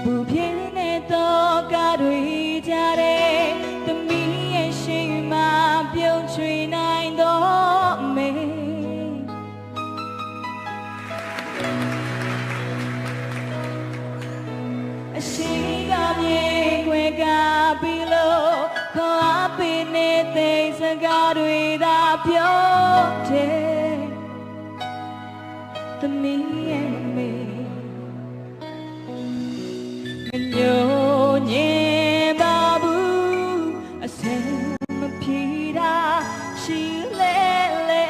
ဘူပြင်းတော့ကားတွေကြတဲ့သမီးရဲ့ရှိမှပြုံးချွေနိုင်တော့မေအရှိကမြေခွေကပြီးလို့ခေါ်အပင်နေတဲ့စကားတွေသာပြောတယ်သမီးရဲ့မေညိုညင်ပါဘူးအစင်မဖြီတာရှိလေလေ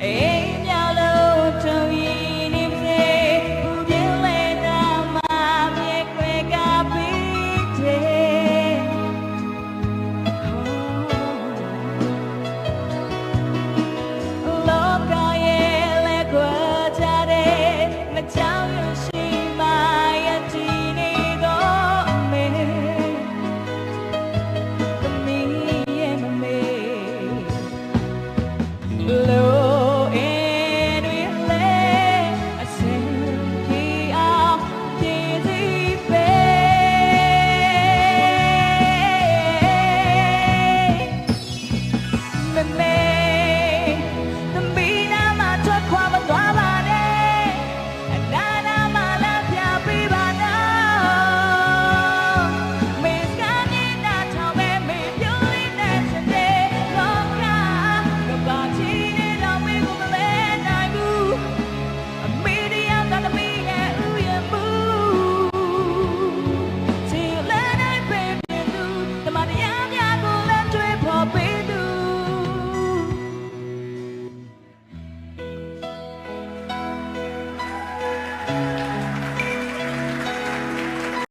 အေးမြောက်လို့ထုံရည်နေပါစေဘူးပြင်းလေတာမှမြေခွေကပြီးတယ်လောကရဲ့လက်ကွာကြတဲ့မကြောက်ရွံ့ရှိမှရတည်နေတော့မေသမီးရဲ့မမေ